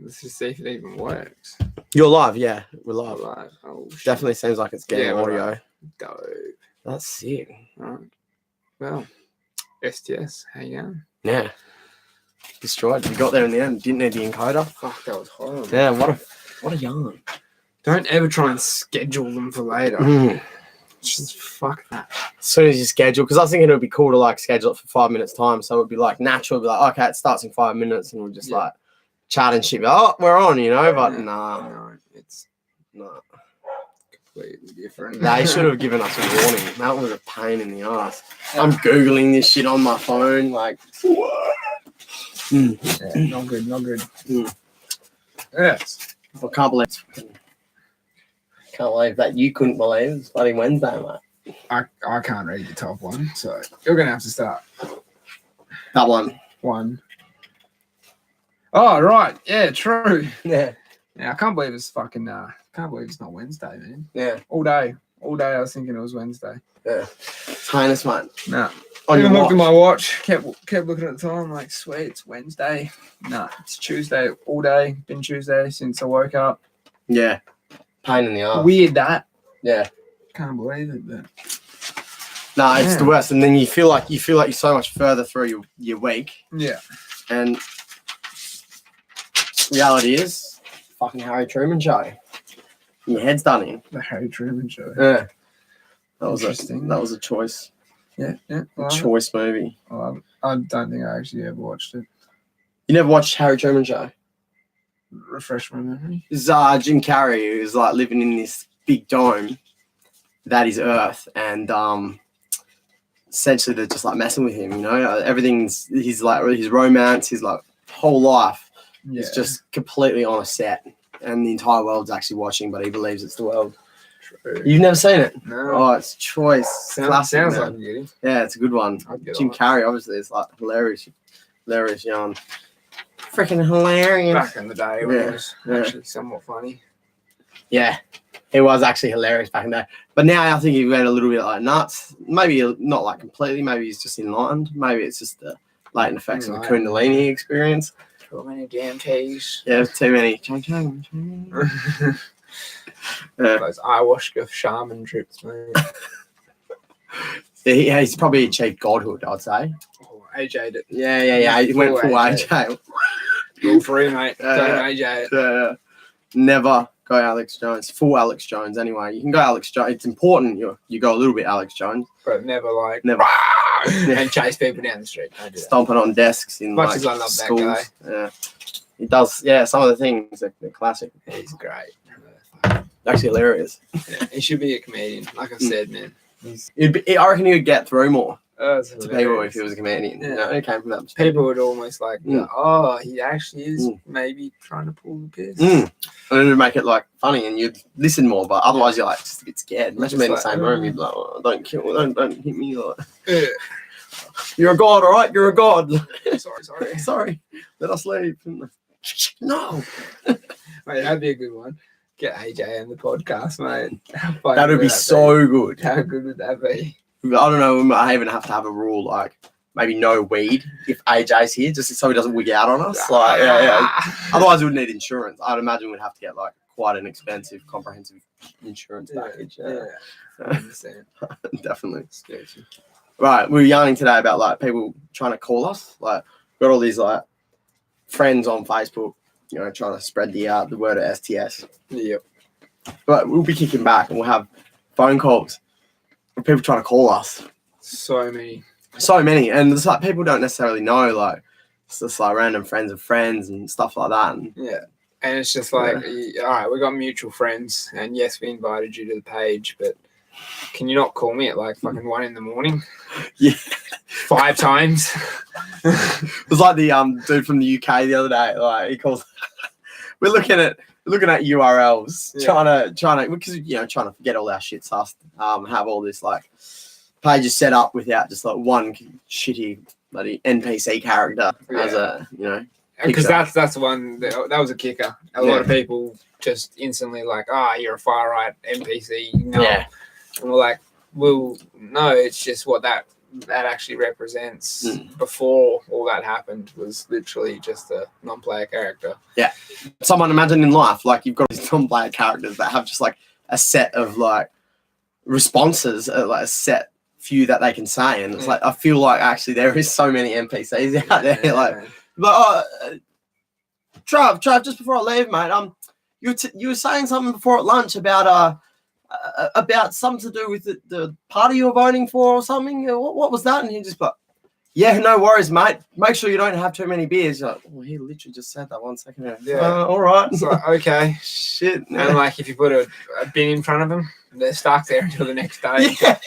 Let's just see if it even works. You're live, yeah. We're live. Live. Oh, shit. Definitely seems like it's getting audio. Right. Dope. That's sick. All right. Well, STS, how you going? Yeah. Destroyed. You got there in the end. Didn't need the encoder. Fuck, that was horrible. Yeah, what a yarn. Don't ever try and schedule them for later. Just fuck that. As soon as you schedule, because I was thinking it would be cool to like schedule it for 5 minutes time, so it would be like natural, be like, okay, it starts in 5 minutes, and we'll just like chat and shit. Be like, oh, we're on, you know, but nah. No, it's Nah. completely different. They should have given us a warning. That was a pain in the ass. I'm Googling this shit on my phone, like, Yeah, not good, not good. Yes. I can't believe that you couldn't believe it's bloody Wednesday, mate. I can't read the top one, so you're gonna have to start. That one. Oh right, yeah, true. Yeah. Yeah, I can't believe it's fucking. Can't believe it's not Wednesday, man. Yeah. All day I was thinking it was Wednesday. Yeah. It's heinous, mate. No. On I your even looked watch. at my watch. Kept looking at the time. Like, sweet, it's Wednesday. No, it's Tuesday all day. Been Tuesday since I woke up. Yeah. Pain in the ass. Weird that. Yeah. Can't believe it, but No, it's the worst. And then you feel like you're so much further through your week. yeah. And reality is, fucking Harry Truman show. Your head's done in. The Harry Truman show. Yeah. That Interesting. was a choice. Yeah. Choice movie. I don't think I actually ever watched it. You never watched Harry Truman show? Refresh my memory. This is Jim Carrey, who's like living in this big dome that is Earth, and essentially they're just like messing with him, you know. Everything's his romance, his like whole life is just completely on a set, and the entire world's actually watching, but he believes it's the world. True. You've never seen it? No. Oh, it's choice. Classic, Sounds man. like a beauty. Yeah, it's a good one. Jim Carrey, obviously, it's like hilarious yarn. Freaking hilarious. Back in the day when it was actually somewhat funny. Yeah, it was actually hilarious back in the day. But now I think he went a little bit like nuts. Maybe not like completely. Maybe he's just enlightened. Maybe it's just the latent effects of the Kundalini experience. Too many damn teas. Yeah, too many. Those ayahuasca shaman trips, man. He's probably achieved godhood, I'd say. Oh, AJ'd it. Yeah. He went full AJ. Rule free, mate. Don't AJ it. Yeah. Never go Alex Jones. Full Alex Jones, anyway. You can go Alex Jones. It's important you go a little bit Alex Jones. But never and chase people down the street. Don't do that. Stomping on desks in much like as I love schools. that guy. Yeah. He does, some of the things are classic. He's great. Actually hilarious. Yeah, he should be a comedian. Like I said, man. I reckon he would get through more to people if he was a comedian. Yeah. You know, it came from that perspective. People would almost like, oh, he actually is maybe trying to pull the piss. And then it'd make it like funny and you'd listen more, but otherwise you're like just a bit scared. Imagine being in the same room, you'd be like, oh, don't hit me. Like, you're a god, all right? You're a god. Sorry. Let us leave. No. Mate, that'd be a good one. Get AJ on the podcast, mate. That would be so good. How good would that be? I don't know. We might even have to have a rule like maybe no weed if AJ's here, just so he doesn't wig out on us. Like, Otherwise, we would need insurance. I'd imagine we'd have to get like quite an expensive, comprehensive insurance package. I understand. Definitely. Sketchy. Right, we were yarning today about like people trying to call us. Like, got all these like friends on Facebook, you know, trying to spread the word of STS. Yep. But we'll be kicking back and we'll have phone calls of people trying to call us. So many. And it's like people don't necessarily know, like it's just like random friends of friends and stuff like that. And and it's just like, all right, we got mutual friends, and yes, we invited you to the page, but can you not call me at like fucking 1 a.m? Yeah. 5 times. It was like the dude from the UK the other day. Like he calls. We're looking at URLs, trying to because trying to get all our shit sussed. Have all this like pages set up without just like one shitty bloody NPC character as a because that's the one that was a kicker. A lot of people just instantly like, you're a far right NPC. No. Yeah. And we're like, well, no, it's just what that that actually represents before all that happened was literally just a non-player character. Yeah. Someone imagine in life, like you've got these non-player characters that have just like a set of like responses, like a set few that they can say, and it's like I feel like actually there is so many NPCs out there. Trav, just before I leave, mate, you were saying something before at lunch about something to do with the party you're voting for or something. What was that? And he just like, yeah, no worries, mate. Make sure you don't have too many beers. You're like, oh, he literally just said that 1 second ago. Yeah. All right. It's like, okay. Shit. And like if you put a bin in front of them, they're stuck there until the next day. Yeah.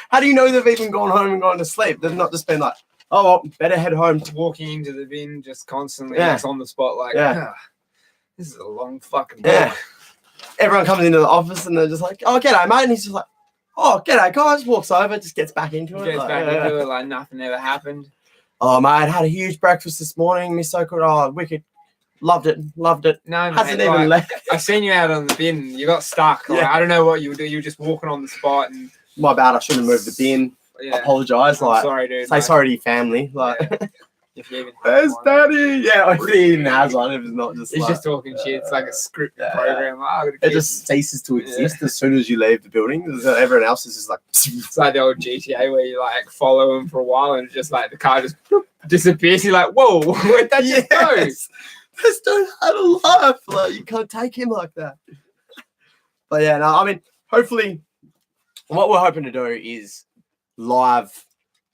How do you know they've even gone home and gone to sleep? They've not just been like, oh, well, better head home. Walking into the bin just constantly, just on the spot, like, this is a long fucking walk. Yeah. Everyone comes into the office and they're just like, oh, g'day, mate. And he's just like, oh, g'day, guys. Walks over, just gets back into it. Like nothing ever happened. Oh, mate, had a huge breakfast this morning. Miss so good. Oh, wicked. Loved it. No, hasn't mate, even left. I seen you out on the bin. You got stuck. Like, I don't know what you were doing. You were just walking on the spot. And my bad. I shouldn't have moved the bin. Yeah. Apologise. I'm Like, sorry, dude. say sorry to your family. Like, if you even where's Daddy? Yeah, if he even has one, if it's not just. He's like, just talking shit. It's like a scripted program. It just ceases to exist as soon as you leave the building. Everyone else is just like. It's like the old GTA where you like follow him for a while and just like the car just disappears. You're like, whoa, where'd that just go? This dude had a life. Like, you can't take him like that. But yeah, no, I mean, hopefully, what we're hoping to do is live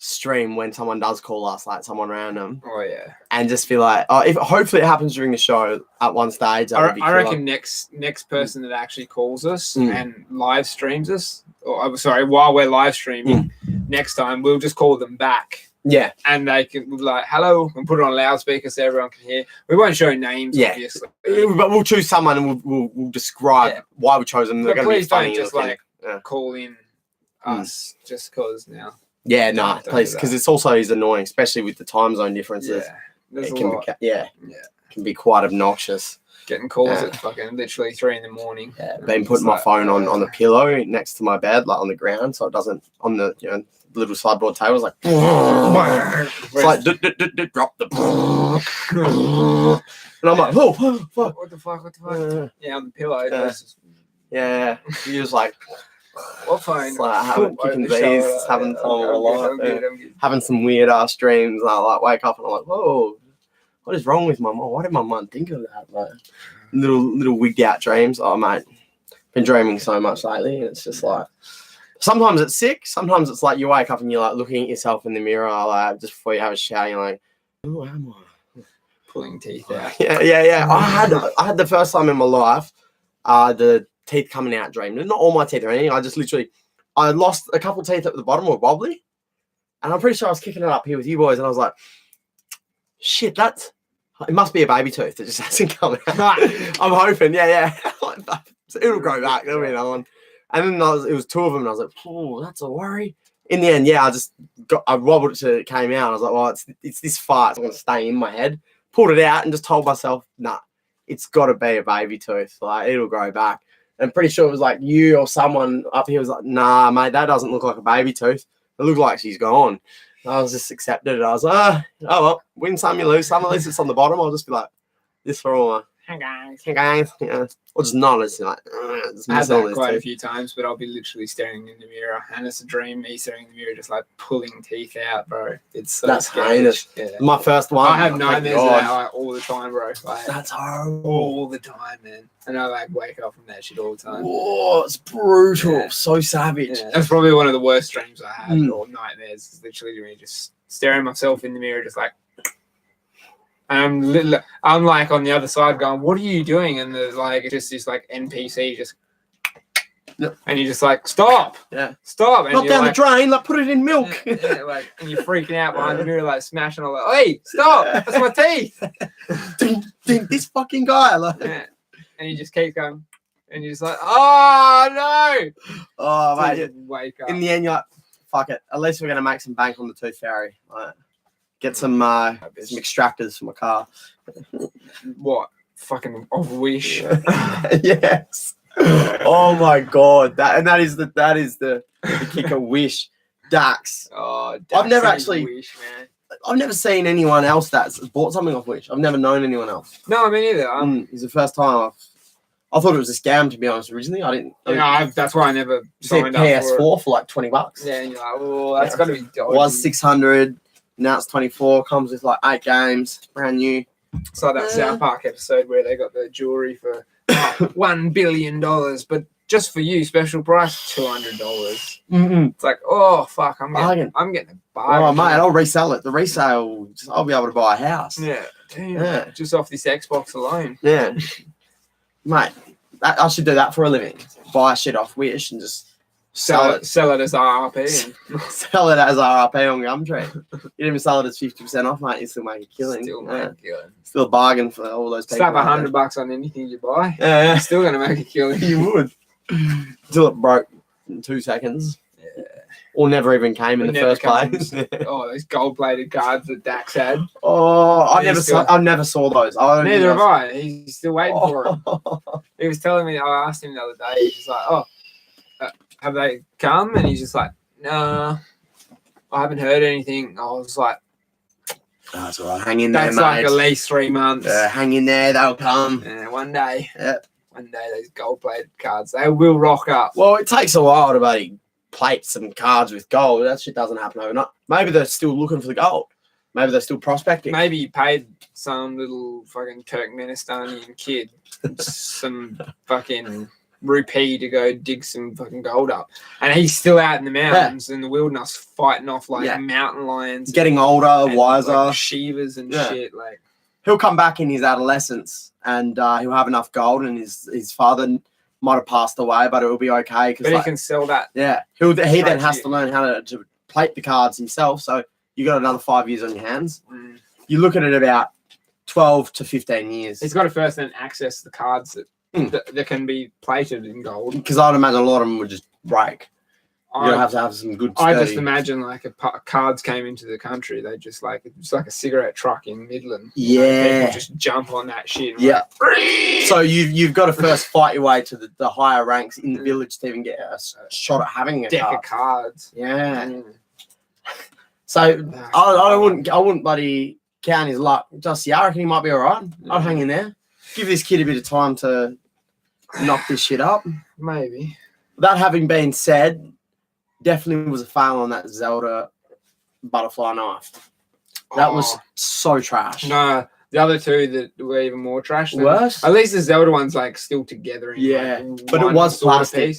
stream when someone does call us, like someone random. Oh yeah. And just be like, if hopefully it happens during the show at one stage. I reckon next person that actually calls us and live streams us, or I'm sorry, while we're live streaming, next time we'll just call them back. Yeah. And they can be like, hello, and put it on loudspeaker so everyone can hear. We won't show names, obviously. But we'll choose someone and we'll describe why we chose them. They're going to be funny. Please don't just call in us just because now. Yeah, no, please, because it's also is annoying, especially with the time zone differences. Yeah, it can be quite obnoxious. Getting calls at fucking literally 3 a.m. Yeah, been putting my phone on the pillow next to my bed, like on the ground, so it doesn't on the little sideboard table. It's like, it's like drop the. And I'm like, oh, fuck. What the fuck? Yeah, on the pillow. Yeah, you're just like. What phone? Like having kicking these, having time of my life, having some weird ass dreams. And I like wake up and I'm like, whoa, what is wrong with my mom? Why did my mum think of that? Like little wigged out dreams. Oh mate, been dreaming so much lately, and it's just like sometimes it's sick. Sometimes it's like you wake up and you're like looking at yourself in the mirror, like just before you have a shower. You're like, who am I? Pulling teeth out. Yeah. I had the first time in my life, the teeth coming out dream. Not all my teeth or anything. I lost a couple teeth at the bottom were wobbly, and I'm pretty sure I was kicking it up here with you boys, and I was like, shit, it must be a baby tooth that just hasn't come out. I'm hoping, it'll grow back. There'll be another one. And then it was 2 of them, and I was like, oh, that's a worry. In the end, I wobbled it till it came out. I was like, well, it's this far. It's going to stay in my head. Pulled it out and just told myself, nah, it's got to be a baby tooth. Like, it'll grow back. I'm pretty sure it was like you or someone up here was like, nah, mate, that doesn't look like a baby tooth. It looked like she's gone. I was just accepted it. I was like, oh well, win some, you lose some. At least it's on the bottom. I'll just be like, this for all. Hey guys. Yeah. Or just nod. It's like, I had that quite a few times, but I'll be literally staring in the mirror, and it's a dream. Me staring in the mirror, just like pulling teeth out, bro. It's so that's scary. heinous. Yeah. My first one. I have nightmares of that like, all the time, bro. Like, that's horrible. All the time, man. And I like wake up from that shit all the time. Oh, it's brutal. So savage. Yeah. That's probably one of the worst dreams I had, or nightmares. Is literally me just staring myself in the mirror, just like. And I'm like on the other side going, what are you doing? And there's like, it's just this like NPC just, and you're just like, stop. Yeah. Stop. And not down the drain, like put it in milk. And you're freaking out behind the mirror, like smashing all like, hey, stop. That's my teeth. This fucking guy. Like. Yeah. And you just keep going. And you're just like, oh no. Oh, mate. Wake up. In the end, you're like, fuck it. At least we're going to make some bank on the tooth fairy. Like, get some extractors for my car. What? Fucking off Wish. Yes. Oh my god. That is the kicker. Wish. Dax. Oh, I've never Dax actually- Wish, man. I've never seen anyone else that's bought something off Wish. I've never known anyone else. No, I mean either. It's the first time I thought it was a scam, to be honest. Originally, I didn't. That's why I never See a signed up for it. PS4 for like $20. Yeah, and you're like, oh, that's got to be dodgy. It was 600. Now it's 24. Comes with like 8 games, brand new. It's like that South Park episode where they got the jewelry for $1 billion, but just for you, special price $200. It's like, oh fuck, I'm getting a bargain. Oh mate, I'll resell it. The resale, I'll be able to buy a house. Yeah, damn. Yeah. Just off this Xbox alone. Yeah, mate, I should do that for a living. Buy shit off Wish and just sell it as RRP. sell it as RRP on Gumtree. You even sell it as 50% off, mate. You still make a killing. Still a bargain for all those people. Slap $100 on anything you buy. Yeah, You're still gonna make a killing. you would. Until it broke in 2 seconds. Yeah. Or never even came in the first place. Oh, those gold-plated cards that Dax had. Oh, I never saw those. Neither have I. He's still waiting for them. He was telling me. I asked him the other day. He's just like, "Oh, have they come?" And he's just like, "No, I haven't heard anything." I was like, "That's all right. Hang in there, that's mate. like at least 3 months. Hang in there. They'll come. Yeah, one day. Yep. One day, those gold-plated cards, they will rock up. Well, it takes a while to plate some cards with gold. That shit doesn't happen overnight. Maybe they're still looking for the gold. Maybe they're still prospecting. Maybe you paid some little fucking Turkmenistanian kid some fucking rupee to go dig some fucking gold up. And he's still out in the mountains in the wilderness fighting off mountain lions. Getting older, wiser. Like Shivas and shit. Like, he'll come back in his adolescence and he'll have enough gold, and his father might have passed away, but it'll be okay. But he can sell that. Yeah. He then has to learn how to plate the cards himself. So you got another 5 years on your hands. You look at it about 12 to 15 years. He's got to first then access the cards that can be plated in gold. Because I'd imagine a lot of them would just break. You have to have some good sturdy. I just imagine like if cards came into the country, they just it's like a cigarette truck in Midland. Yeah. People just jump on that shit. Yeah. So you've got to first fight your way to the higher ranks in the village to even get a shot at having a deck card. of cards. Yeah. So I wouldn't bloody count his luck. Just I reckon he might be all right. I'd hang in there. Give this kid a bit of time to knock this shit up. Maybe. That having been said, definitely was a fail on that Zelda butterfly knife. That was so trash. No, the other two that were even more trash. Worse? At least the Zelda one's still together. But it was plastic.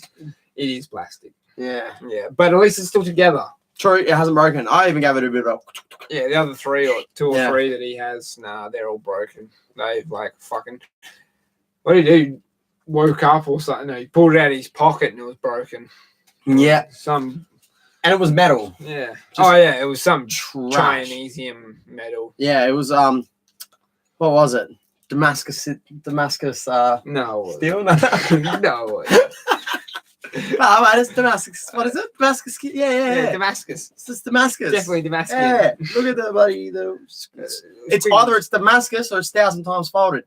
It is plastic. Yeah. Yeah, but at least it's still together. True, it hasn't broken. I even gave it a bit of a... Yeah, the other two or three that he has, they're all broken. They've fucking... What did he do? Woke up or something? No, he pulled it out of his pocket and it was broken. Yeah. And it was metal. Yeah. It was some Chinesium metal. Yeah, it was, what was it? Damascus, no. Steel? No. No, man, it's Damascus. What is it? Damascus? Yeah. Damascus. It's just Damascus. Definitely Damascus. Yeah. Look at the buddy. It's either it's Damascus or it's 1,000 times folded.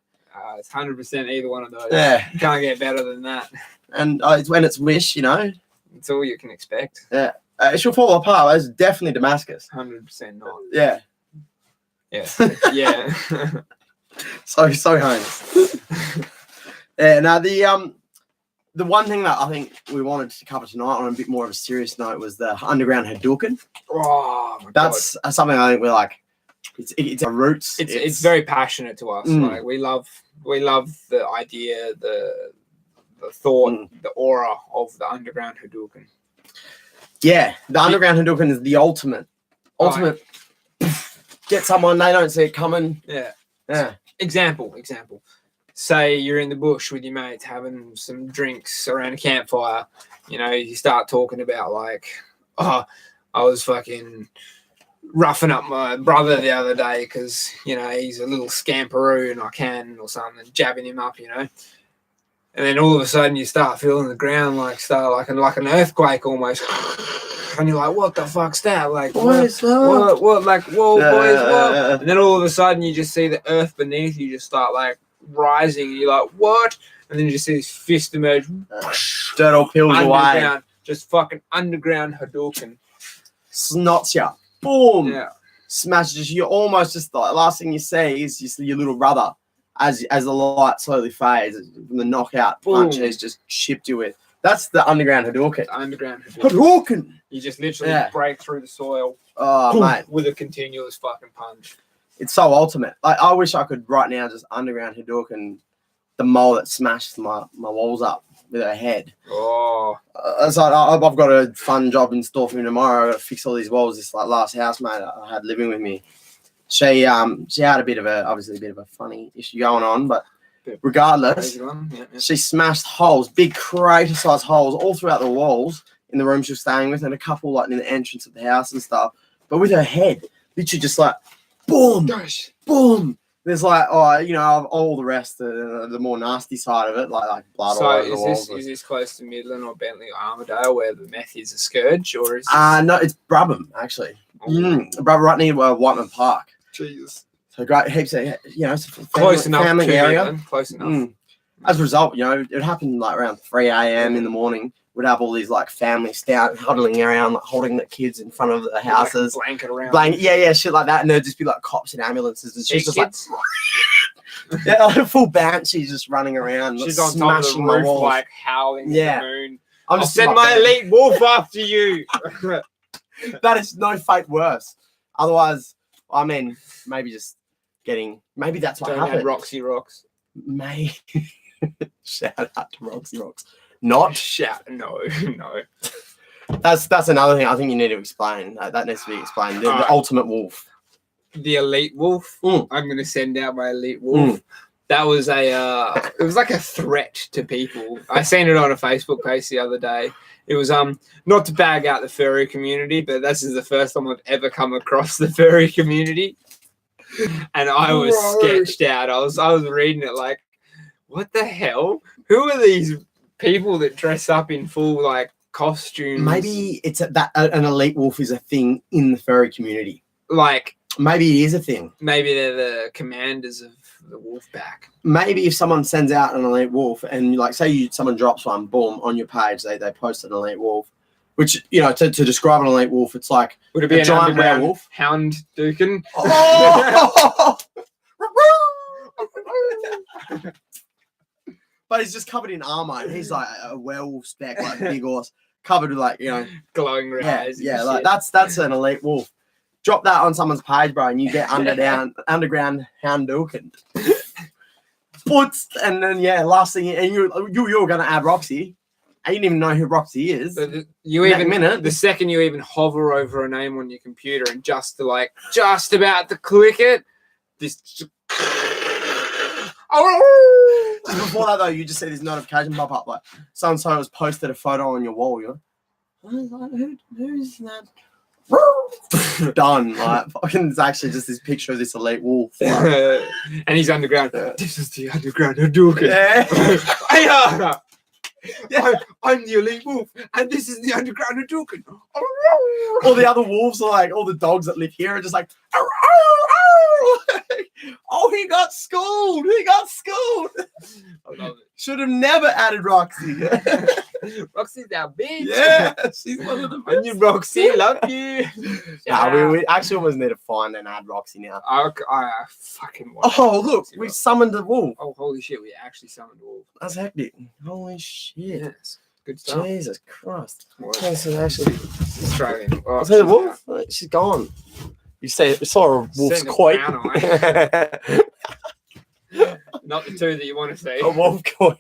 It's 100% either one of those. Yeah. You can't get better than that. And it's when it's Wish, It's all you can expect. Yeah. It should fall apart. It's definitely Damascus. 100% not. Yeah. Yeah. Yeah. So heinous. Yeah. Now the one thing that I think we wanted to cover tonight on a bit more of a serious note was the underground Hadouken. Oh my God. That's something I think we're like. It's our roots. It's very passionate to us. We love the idea, the thought, the aura of the underground Hadouken. Yeah, the underground Hadouken is the ultimate. Get someone, they don't see it coming. Yeah. Example. Say you're in the bush with your mates having some drinks around a campfire. You start talking about I was fucking roughing up my brother the other day because, he's a little scamperoo and I can or something, jabbing him up, And then all of a sudden you start feeling the ground like an earthquake almost. And you're like, what the fuck's that? What? Boys, what? And then all of a sudden you just see the earth beneath you just start rising. And you're like, what? And then you just see this fist emerge. Dirt all peels away. Just fucking underground Hadouken. snots you, boom, Yeah. smashes you. Almost just the last thing you see is just your little brother as the light slowly fades from the knockout punch he's just chipped you with. That's the underground Hadouken. Hadouken. You just literally break through the soil. Oh, mate. With a continuous fucking punch. It's so ultimate. Like, I wish I could right now just underground Hadouken the mole that smashed my walls up with her head. Oh. So I've got a fun job in store for me tomorrow. I've got to fix all these walls. This last housemate I had living with me, she had a bit of a funny issue going on, but regardless, she smashed holes, big crater-sized holes all throughout the walls in the room she was staying with, and a couple like in the entrance of the house and stuff. But with her head, literally just like boom, boom. There's like, all the rest, the more nasty side of it, like blood all over the walls. So is this close to Midland or Bentley or Armidale where the meth is a scourge, or is no, it's Brabham actually. Brabham, right near Whiteman Park. Jesus. So great, heaps of, it's a close enough family area. Midland, close enough. As a result, it happened like around 3 a.m. in the morning. We'd have all these like families huddling around, like holding the kids in front of the houses. Like blanket around. Shit like that. And there'd just be like cops and ambulances. And she's just kids? like a full banshee just running around. She's on top of the roof, like howling at the moon. I'll send my elite wolf after you. That is no fate worse. Otherwise, I mean, maybe that's what happened. Roxy Rocks. Shout out to Roxy Rocks. Not shout. No. That's another thing I think you need to explain. That needs to be explained. The ultimate wolf. The elite wolf. I'm going to send out my elite wolf. That was it was like a threat to people. I seen it on a Facebook page the other day. It was not to bag out the furry community, but this is the first time I've ever come across the furry community. And I was sketched out. I was reading it like, what the hell? Who are these people that dress up in full like costumes? Maybe it's that an elite wolf is a thing in the furry community. Like maybe it is a thing. Maybe they're the commanders of the wolf pack. Maybe if someone sends out an elite wolf and like say someone drops one, boom, on your page, they post an elite wolf. Which, to describe an elite wolf, it's like would it be a giant werewolf? Hadouken. Oh! But he's just covered in armor, and he's like a werewolf spec, like a big horse, covered with like glowing red eyes. Yeah, like that's an elite wolf. Drop that on someone's page, bro, and you get underground Hadouken. And then last thing, and you're gonna add Roxy. I didn't even know who Roxy is. The second you even hover over a name on your computer and just about to click it, this. Before that though, you just see this notification pop up like so and so has posted a photo on your wall. You're like, who's that? Done. Like fucking, it's actually just this picture of this elite wolf. Like. And he's underground. This is the underground Hadouken. Yeah. I'm the elite wolf, and this is the underground Hadouken. All the other wolves are like, all the dogs that live here are just like, oh, he got schooled. I love it. Should have never added Roxy. Roxy's our bitch. Yeah, she's one of the best. And you, Roxy, love you. We actually almost need to find and add Roxy now. I fucking want look, we summoned a wolf. Oh, holy shit, we actually summoned a wolf. That's hectic. Holy shit. Yes. Good stuff. Jesus Christ. This is actually Australian. Oh, I see the wolf? She's gone. You saw a wolf's coit. Not the two that you want to see. A wolf coit.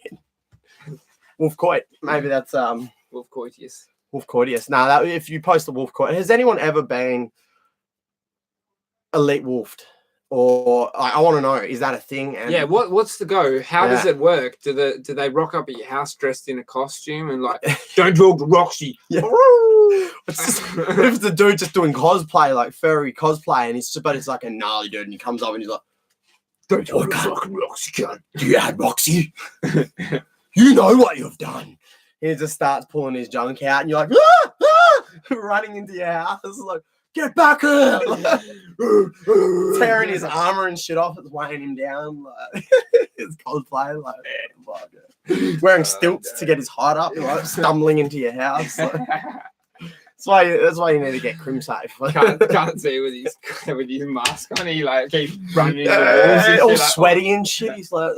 Wolf coit. Maybe that's wolf coitius. Wolf coitius. Now, if you post a wolf coit, has anyone ever been elite wolfed? Or I want to know, is that a thing? And what's the go? How does it work? Do they rock up at your house dressed in a costume and like, don't talk to Roxy? Yeah. What if it's a dude just doing cosplay, like furry cosplay, and it's like a gnarly dude, and he comes up and he's like, don't talk to fucking Roxy, cunt. Do you add Roxy? You know what you've done. He just starts pulling his junk out, and you're like, running into your house, like, get back here! Tearing his armor and shit off, it's weighing him down. Like, his cosplay, like, wearing stilts to get his height up, like, stumbling into your house. Like, That's why you need to get crim safe. Can't see with his mask on. He like keeps running into walls and all shit, like, sweaty and shit. He's like,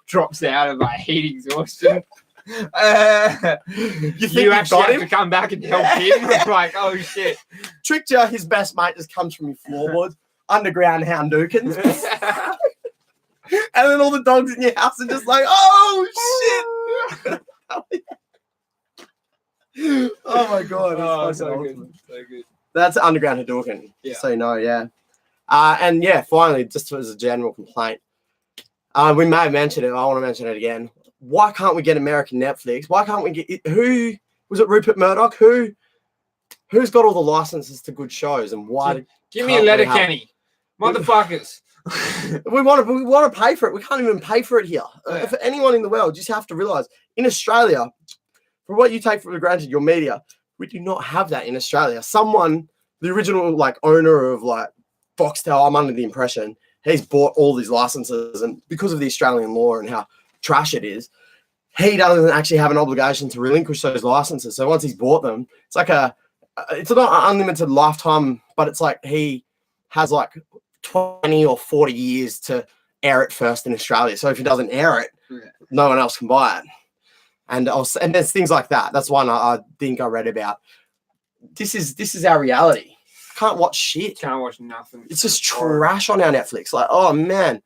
drops out of like heat exhaustion. you You actually have to come back and help him. I'm like, oh shit. Tricked you. His best mate just comes from your floorboards. Underground Hadouken. And then all the dogs in your house are just like, oh shit. Oh my god. Oh, It's so fucking good. awesome. So good. That's Underground Hadouken. Yeah. So you know, yeah. And yeah, finally, just as a general complaint, we may have mentioned it. I want to mention it again. Why can't we get American Netflix? Why can't we get who was it? Rupert Murdoch? Who's got all the licenses to good shows? And why? Give me a letter, Kenny, motherfuckers. We want to pay for it. We can't even pay for it here. Yeah. For anyone in the world, you just have to realize in Australia, for what you take for granted, your media, we do not have that in Australia. Someone, the original like owner of like Foxtel, I'm under the impression he's bought all these licenses, and because of the Australian law and how trash it is, he doesn't actually have an obligation to relinquish those licenses. So once he's bought them, it's like it's not an unlimited lifetime, but it's like he has like 20 or 40 years to air it first in Australia. So if he doesn't air it, no one else can buy it. And there's things like that. That's one I think I read about. This is our reality. Can't watch shit. Can't watch nothing. It's just trash on our Netflix. Like, oh man,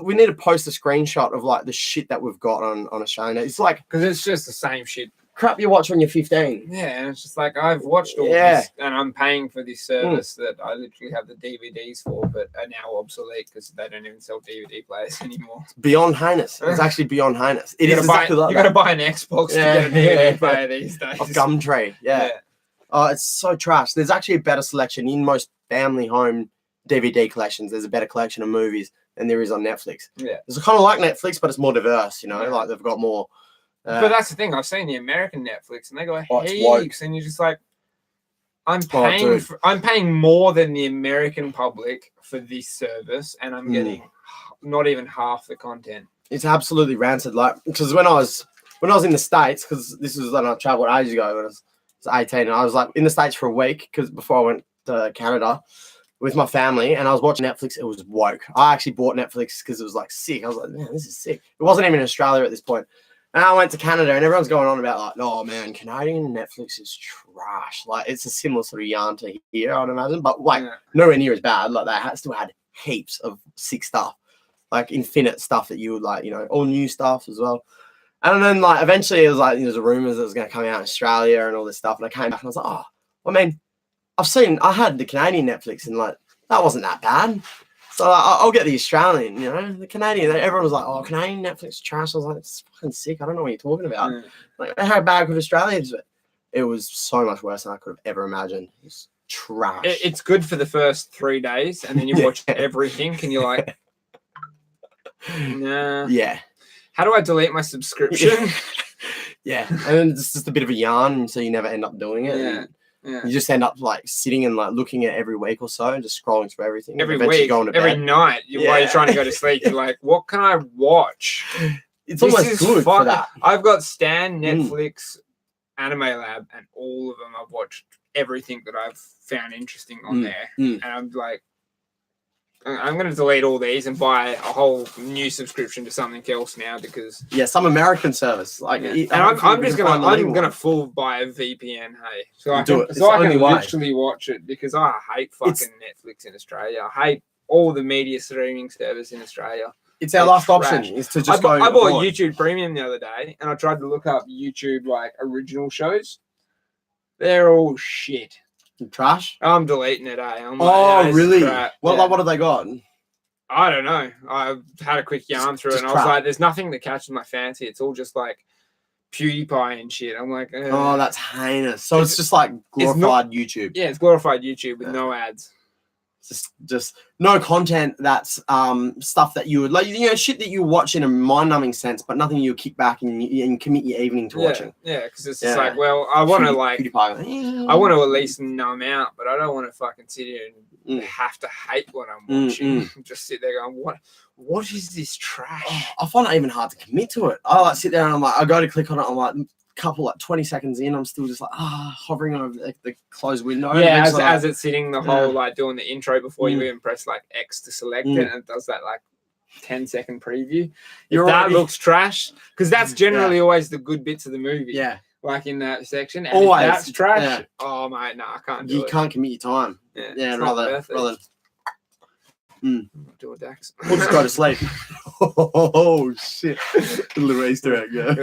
we need to post a screenshot of like the shit that we've got on Australia. It's like because it's just the same shit. Crap you watch when you're 15. Yeah, and it's just like I've watched all this, and I'm paying for this service that I literally have the DVDs for, but are now obsolete because they don't even sell DVD players anymore. Beyond heinous. It's actually beyond heinous. It is exactly like that. You got to buy an Xbox to get a DVD player these days. Of Gumtree, yeah. Oh, it's so trash. There's actually a better selection in most family home DVD collections. There's a better collection of movies than there is on Netflix. Yeah, it's kind of like Netflix, but it's more diverse. You know, like they've got more. But that's the thing. I've seen the American Netflix, and they got heaps, and you're just like, I'm paying more than the American public for this service, and I'm getting not even half the content. It's absolutely rancid. Like, because when I was in the States, because this was when I traveled ages ago when I was 18, and I was like in the States for a week because before I went to Canada with my family, and I was watching Netflix. It was woke. I actually bought Netflix because it was like sick. I was like, man, this is sick. It wasn't even in Australia at this point. And I went to Canada, and everyone's going on about like, oh man, Canadian Netflix is trash. Like it's a similar sort of yarn to here, I'd imagine, but like nowhere near as bad. Like they still had heaps of sick stuff, like infinite stuff that you would like, you know, all new stuff as well. And then like eventually it was like there's rumors that it was going to come out in Australia and all this stuff. And I came back and I was like, oh, I mean, I had the Canadian Netflix, and like that wasn't that bad. So I'll get the Australian, you know, the Canadian. Everyone was like, "Oh, Canadian Netflix trash." I was like, "It's fucking sick. I don't know what you're talking about." Like, how bad could Australians? It was so much worse than I could have ever imagined. It's trash. It's good for the first 3 days, and then you watch everything, and you're like, "Nah." Yeah. How do I delete my subscription? Yeah, and then it's just a bit of a yarn, so you never end up doing it. Yeah. You just end up like sitting and like looking at every week or so and just scrolling through everything. Every week, every night, while you're trying to go to sleep, you're like, what can I watch? It's almost good for that. I've got Stan, Netflix, Anime Lab, and all of them I've watched everything that I've found interesting on there. And I'm like, I'm going to delete all these and buy a whole new subscription to something else now because some American service like. And I'm gonna full buy a VPN. Hey, so I can literally watch it because I hate fucking Netflix in Australia. I hate all the media streaming service in Australia. It's our last option is to just I bought YouTube Premium the other day and I tried to look up YouTube like original shows. They're all shit. Trash. I'm deleting it. I'm like, really? What have they got? I don't know. I had a quick yarn through it, and I was like, "There's nothing that catches my fancy. It's all just like PewDiePie and shit." I'm like, "Oh, that's heinous." So it's just like glorified YouTube. Yeah, it's glorified YouTube with no ads. Just no content. That's stuff that you would like, you know, shit that you watch in a mind-numbing sense, but nothing you kick back and commit your evening to watching. Yeah, because it's just like, well, I want to like, I want to at least numb out, but I don't want to fucking sit here and have to hate what I'm watching. Just sit there going, what is this trash? I find it even hard to commit to it. I like sit there and I'm like, I go to click on it. I'm like, couple, like 20 seconds in, I'm still just like, hovering over the closed window. Yeah, Eventually, as it's sitting the whole, Yeah. like doing the intro before you even press like X to select it, and it does that like 10-second preview. If that looks trash, because that's generally always the good bits of the movie. Yeah. Like in that section. And Always. if that's trash, oh mate, no, I can't do it. You can't commit your time. Yeah, rather do a Dax. Or just go to sleep. Oh shit. A little Easter egg, yeah.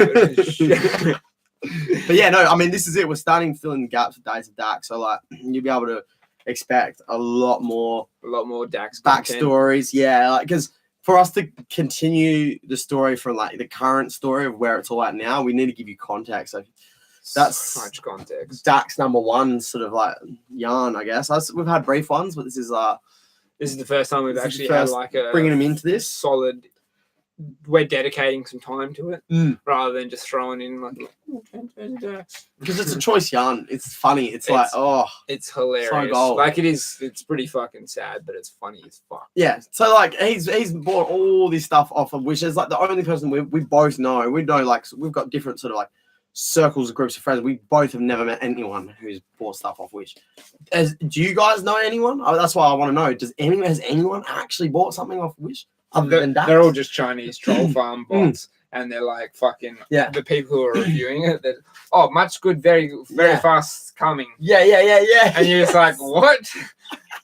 But yeah, no, I mean, this is it. We're starting to fill in the gaps of Days of Dax. So like you'll be able to expect a lot more Dax backstories. Yeah, like because for us to continue the story from like the current story of where it's all at now, we need to give you context. So that's so much context. Dax #1 sort of like yarn, I guess. We've had brief ones, but this is the first time we've actually had like a bringing them into this solid. We're dedicating some time to it rather than just throwing in like because it's a choice yarn. It's funny. It's like it's hilarious. So gold. Like it is. It's pretty fucking sad, but it's funny as fuck. Yeah. So like he's bought all this stuff off of Wish. It's like the only person we both know. We know like we've got different sort of like circles of groups of friends. We both have never met anyone who's bought stuff off Wish. Do you guys know anyone? That's why I want to know. Has anyone actually bought something off Wish? Other than Dax? They're all just Chinese troll farm bots, and they're like fucking the people who are reviewing it. Much good, very fast coming. Yeah. And you're just like, what?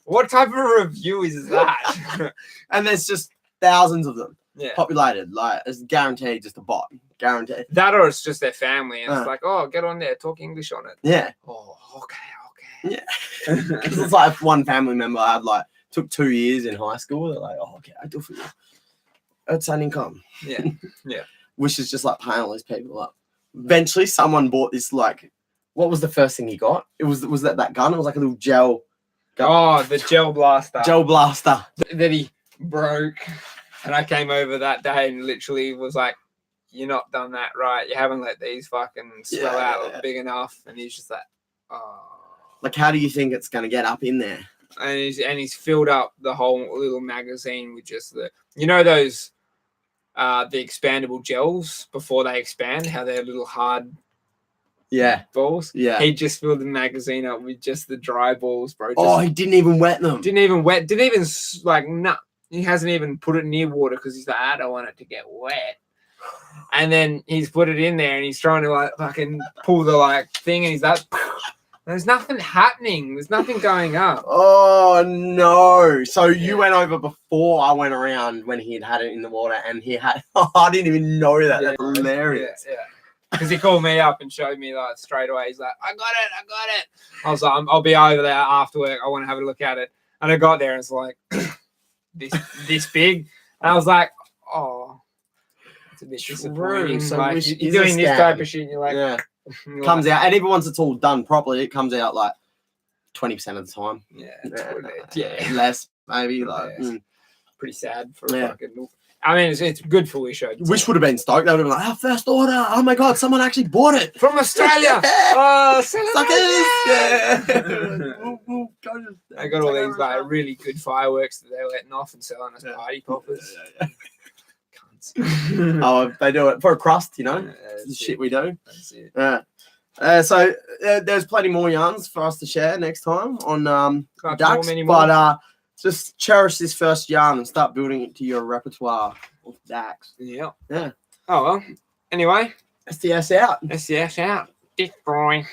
What type of review is that? And there's just thousands of them. Yeah. Populated, like it's guaranteed just a bot. Guaranteed. That or it's just their family, and it's like, get on there, talk English on it. Yeah. Oh, okay. Yeah. It's like one family member I had like took 2 years in high school. They're like, okay, I do for you. It's an income. Yeah. Which is just like paying all these people up. Eventually, someone bought this. Like, what was the first thing he got? It was that gun. It was like a little gel. Gun. The gel blaster. Gel blaster that he broke. And I came over that day and literally was like, "You're not done that right. You haven't let these fucking swell out big enough." And he's just like, Like, how do you think it's gonna get up in there? And he's filled up the whole little magazine with just those the expandable gels before they expand, how they're little hard balls. Yeah. He just filled the magazine up with just the dry balls, bro. He didn't even wet them. Didn't even he hasn't even put it near water because he's like, I don't want it to get wet. And then he's put it in there and he's trying to like fucking pull the like thing and he's like, there's nothing happening. There's nothing going up. Oh, no. So you went over before I went around when he had it in the water and he had... I didn't even know that. That's hilarious. Yeah. Because he called me up and showed me like straight away. He's like, I got it. I was like, I'll be over there after work. I want to have a look at it. And I got there and it's like this big. And I was like, it's a bit disappointing. So like, you're doing this type of shit and you're like... Comes out, and even once it's all done properly, it comes out like 20% of the time. Yeah, less maybe. Like, pretty sad for a fucking look. I mean, it's good for Wish. Wish would have been stoked. They would have been like, our first order. Oh my god, someone actually bought it from Australia. Suckers! I got all these like really good fireworks that they're letting off and selling us party poppers. They do it for a crust, it's the shit we do. That's it. So there's plenty more yarns for us to share next time on Dax, more. But just cherish this first yarn and start building it to your repertoire of Dax. Yeah. Oh well. Anyway, STS out. STS out. Dick boy.